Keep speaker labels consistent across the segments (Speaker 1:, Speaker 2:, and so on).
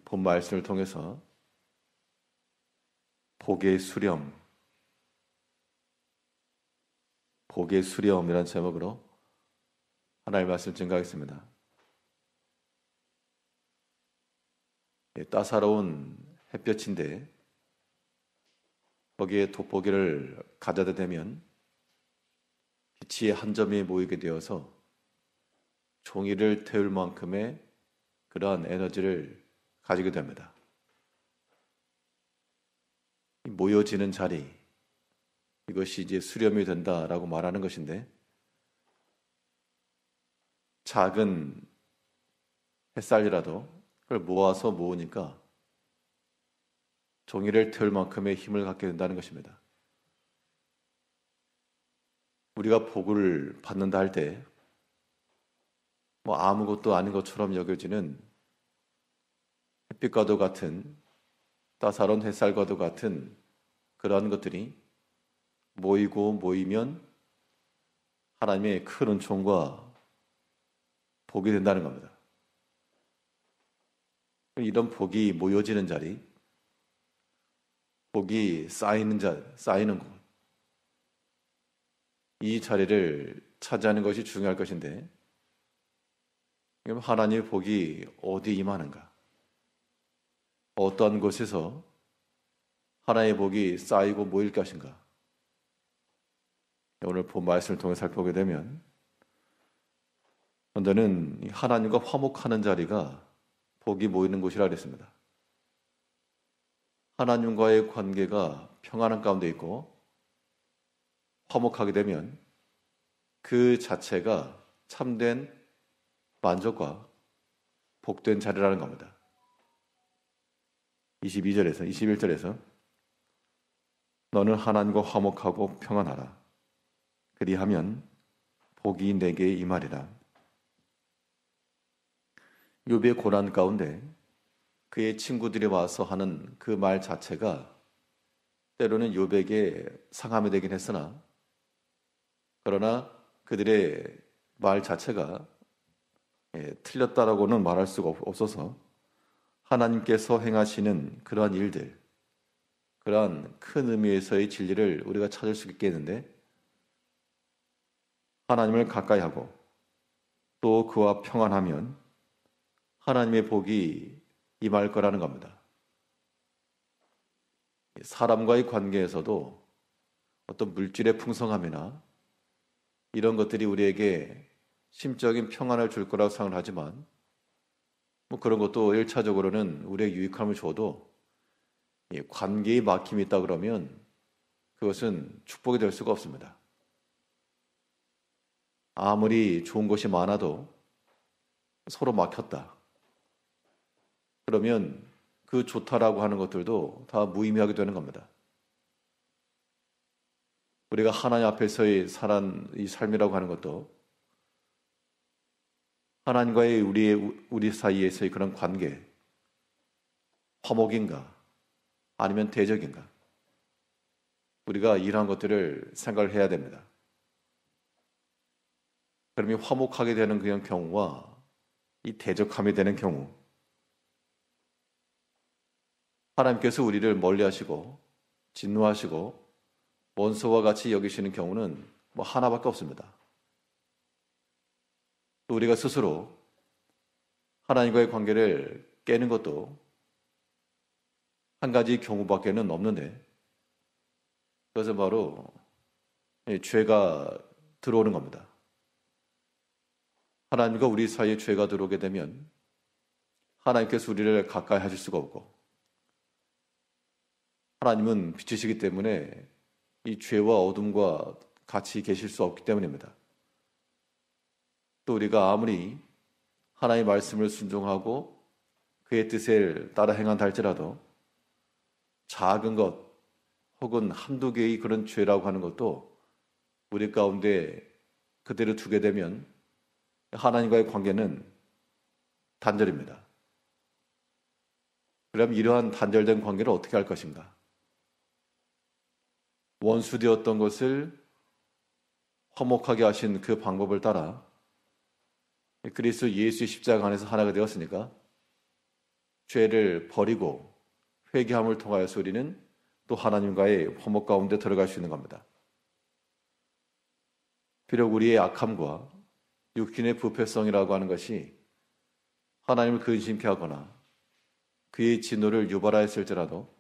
Speaker 1: 본 말씀을 통해서 복의 수렴이라는 제목으로 하나님의 말씀을 증거하겠습니다. 따사로운 햇볕인데 거기에 돋보기를 가져다 대면 빛이 한 점이 모이게 되어서 종이를 태울 만큼의 그러한 에너지를 가지게 됩니다. 모여지는 자리, 이것이 이제 수렴이 된다라고 말하는 것인데, 작은 햇살이라도 그걸 모으니까 종이를 태울 만큼의 힘을 갖게 된다는 것입니다. 우리가 복을 받는다 할 때 아무것도 아닌 것처럼 여겨지는 햇빛과도 같은 따사로운 햇살과도 같은 그러한 것들이 모이면 하나님의 큰 은총과 복이 된다는 겁니다. 이런 복이 모여지는 자리, 복이 쌓이는 곳, 이 자리를 차지하는 것이 중요할 것인데, 그럼 하나님의 복이 어디 임하는가? 어떠한 곳에서 하나님의 복이 쌓이고 모일 것인가? 오늘 본 말씀을 통해 살펴보게 되면 먼저는 하나님과 화목하는 자리가 복이 모이는 곳이라 그랬습니다. 하나님과의 관계가 평안한 가운데 있고 화목하게 되면 그 자체가 참된 만족과 복된 자리라는 겁니다. 21절에서 너는 하나님과 화목하고 평안하라. 그리하면 복이 내게 임하리라. 욥의 고난 가운데 그의 친구들이 와서 하는 그 말 자체가 때로는 욥에게 상함이 되긴 했으나, 그러나 그들의 말 자체가 틀렸다라고는 말할 수가 없어서 하나님께서 행하시는 그러한 일들, 그러한 큰 의미에서의 진리를 우리가 찾을 수 있겠는데, 하나님을 가까이 하고 또 그와 평안하면 하나님의 복이 임할 거라는 겁니다. 사람과의 관계에서도 어떤 물질의 풍성함이나 이런 것들이 우리에게 심적인 평안을 줄 거라고 생각을 하지만, 그런 것도 1차적으로는 우리에게 유익함을 줘도 관계에 막힘이 있다 그러면 그것은 축복이 될 수가 없습니다. 아무리 좋은 것이 많아도 서로 막혔다 그러면 그 좋다라고 하는 것들도 다 무의미하게 되는 겁니다. 우리가 하나님 앞에서의 살아온 이 삶이라고 하는 것도 하나님과의 우리 사이에서의 그런 관계, 화목인가 아니면 대적인가, 우리가 이러한 것들을 생각을 해야 됩니다. 그러면 화목하게 되는 그런 경우와 이 대적함이 되는 경우, 하나님께서 우리를 멀리하시고 진노하시고 원수와 같이 여기시는 경우는 하나밖에 없습니다. 또 우리가 스스로 하나님과의 관계를 깨는 것도 한 가지 경우밖에는 없는데, 그것은 바로 죄가 들어오는 겁니다. 하나님과 우리 사이에 죄가 들어오게 되면 하나님께서 우리를 가까이 하실 수가 없고, 하나님은 빛이시기 때문에 이 죄와 어둠과 같이 계실 수 없기 때문입니다. 또 우리가 아무리 하나님의 말씀을 순종하고 그의 뜻을 따라 행한다 할지라도 작은 것 혹은 한두 개의 그런 죄라고 하는 것도 우리 가운데 그대로 두게 되면 하나님과의 관계는 단절입니다. 그럼 이러한 단절된 관계를 어떻게 할 것인가? 원수되었던 것을 화목하게 하신 그 방법을 따라 그리스도 예수의 십자가 안에서 하나가 되었으니까 죄를 버리고 회개함을 통하여서 우리는 또 하나님과의 화목 가운데 들어갈 수 있는 겁니다. 비록 우리의 악함과 육신의 부패성이라고 하는 것이 하나님을 근심케 하거나 그의 진노를 유발하였을지라도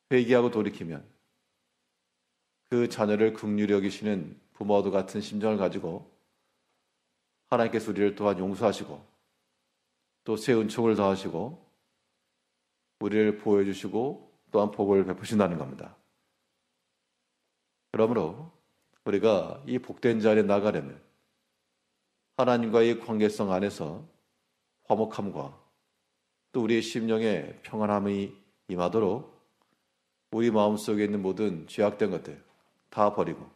Speaker 1: 회개하고 돌이키면 그 자녀를 긍휼히 여기시는 부모와도 같은 심정을 가지고 하나님께서 우리를 또한 용서하시고 또 새 은총을 더하시고 우리를 보호해주시고 또한 복을 베푸신다는 겁니다. 그러므로 우리가 이 복된 자리에 나가려면 하나님과의 관계성 안에서 화목함과 또 우리의 심령에 평안함이 임하도록 우리 마음속에 있는 모든 죄악된 것들 다 버리고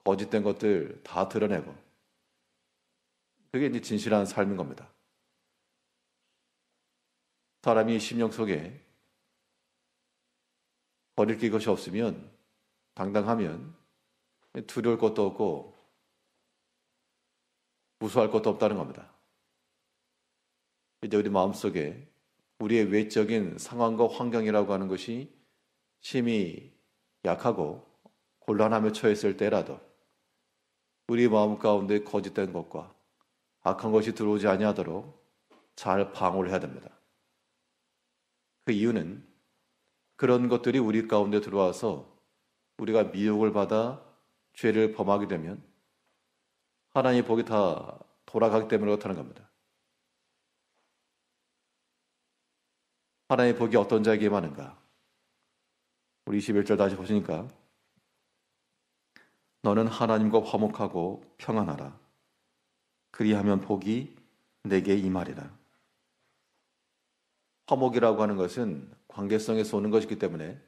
Speaker 1: 거짓된 것들 다 드러내고 그게 이제 진실한 삶인 겁니다. 사람이 심령 속에 버릴 게 것이 없으면 당당하면 두려울 것도 없고 무서워할 것도 없다는 겁니다. 이제 우리 마음속에 우리의 외적인 상황과 환경이라고 하는 것이 심히 약하고 곤란함에 처했을 때라도 우리 마음 가운데 거짓된 것과 악한 것이 들어오지 아니하도록 잘 방어를 해야 됩니다. 그 이유는 그런 것들이 우리 가운데 들어와서 우리가 미혹을 받아 죄를 범하게 되면 하나님의 복이 다 돌아가기 때문에 그렇다는 겁니다. 하나님의 복이 어떤 자에게 임하는가? 우리 21절 다시 보시니까 너는 하나님과 화목하고 평안하라. 그리하면 복이 내게 임하리라. 화목이라고 하는 것은 관계성에서 오는 것이기 때문에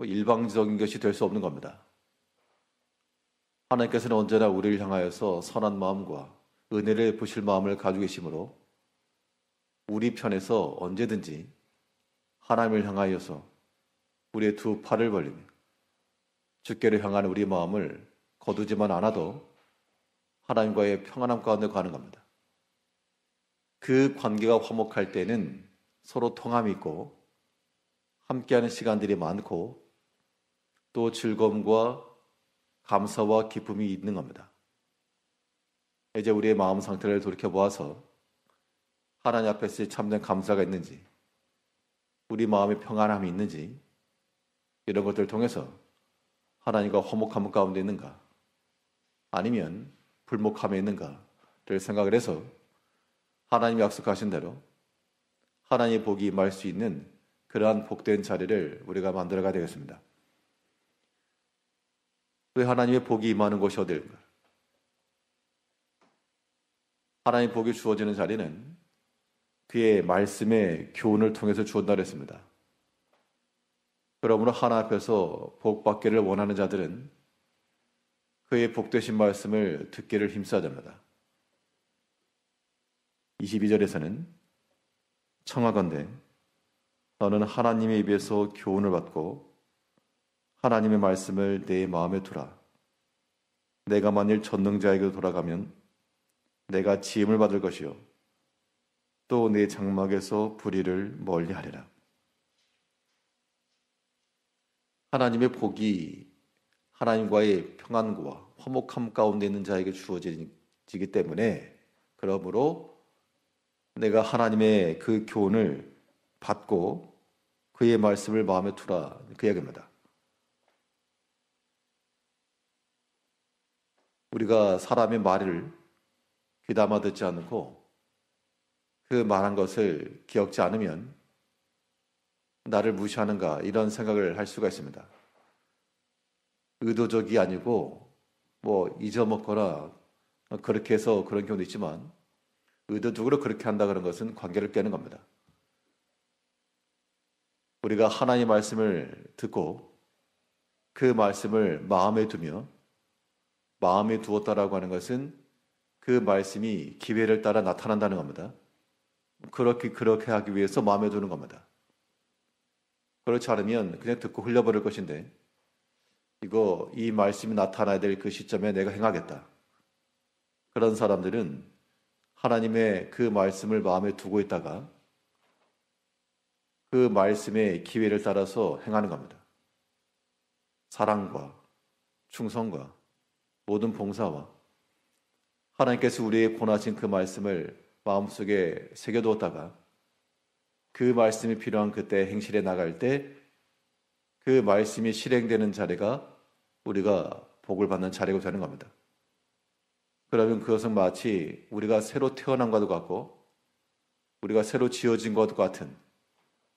Speaker 1: 일방적인 것이 될 수 없는 겁니다. 하나님께서는 언제나 우리를 향하여서 선한 마음과 은혜를 부실 마음을 가지고 계시므로 우리 편에서 언제든지 하나님을 향하여서 우리의 두 팔을 벌리며 주께를 향하는 우리 마음을 거두지만 않아도 하나님과의 평안함 가운데 가는 겁니다. 그 관계가 화목할 때는 서로 통함이 있고 함께하는 시간들이 많고 또 즐거움과 감사와 기쁨이 있는 겁니다. 이제 우리의 마음 상태를 돌이켜보아서 하나님 앞에서 참된 감사가 있는지 우리 마음에 평안함이 있는지 이런 것들을 통해서 하나님과 화목함 가운데 있는가 아니면 불목함에 있는가를 생각을 해서 하나님이 약속하신 대로 하나님의 복이 임할 수 있는 그러한 복된 자리를 우리가 만들어가야 되겠습니다. 왜 하나님의 복이 임하는 곳이 어디인가? 하나님의 복이 주어지는 자리는 그의 말씀의 교훈을 통해서 주어진다 그랬습니다. 그러므로 하나님 앞에서 복받기를 원하는 자들은 그의 복되신 말씀을 듣기를 힘써야 됩니다. 22절에서는 청하건대 너는 하나님의 입에서 교훈을 받고 하나님의 말씀을 내 마음에 두라. 내가 만일 전능자에게로 돌아가면 내가 지음을 받을 것이요 또 내 장막에서 불의를 멀리하리라. 하나님의 복이 하나님과의 평안과 화목함 가운데 있는 자에게 주어지기 때문에 그러므로 내가 하나님의 그 교훈을 받고 그의 말씀을 마음에 두라 그 이야기입니다. 우리가 사람의 말을 귀담아 듣지 않고 그 말한 것을 기억지 않으면 나를 무시하는가 이런 생각을 할 수가 있습니다. 의도적이 아니고 잊어먹거나 그렇게 해서 그런 경우도 있지만 의도적으로 그렇게 한다 그런 것은 관계를 깨는 겁니다. 우리가 하나님의 말씀을 듣고 그 말씀을 마음에 두며 마음에 두었다라고 하는 것은 그 말씀이 기회를 따라 나타난다는 겁니다. 그렇게 하기 위해서 마음에 두는 겁니다. 그렇지 않으면 그냥 듣고 흘려버릴 것인데 이 말씀이 나타나야 될 그 시점에 내가 행하겠다. 그런 사람들은 하나님의 그 말씀을 마음에 두고 있다가 그 말씀의 기회를 따라서 행하는 겁니다. 사랑과 충성과 모든 봉사와 하나님께서 우리에게 권하신 그 말씀을 마음속에 새겨두었다가 그 말씀이 필요한 그때 행실에 나갈 때 그 말씀이 실행되는 자리가 우리가 복을 받는 자리가 되는 겁니다. 그러면 그것은 마치 우리가 새로 태어난 것과 같고 우리가 새로 지어진 것과 같은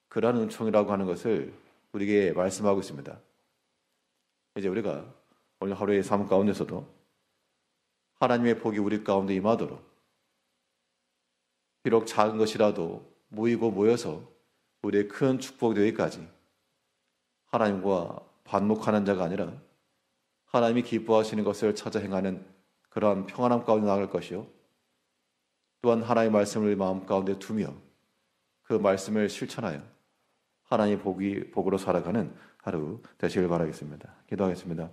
Speaker 1: 그러한 은총이라고 하는 것을 우리에게 말씀하고 있습니다. 이제 우리가 오늘 하루의 삶 가운데서도 하나님의 복이 우리 가운데 임하도록 비록 작은 것이라도 모이고 모여서 우리의 큰 축복 되기까지 하나님과 반목하는 자가 아니라 하나님이 기뻐하시는 것을 찾아 행하는 그러한 평안함 가운데 나갈 것이요 또한 하나님의 말씀을 마음 가운데 두며 그 말씀을 실천하여 하나님의 복으로 살아가는 하루 되시길 바라겠습니다. 기도하겠습니다.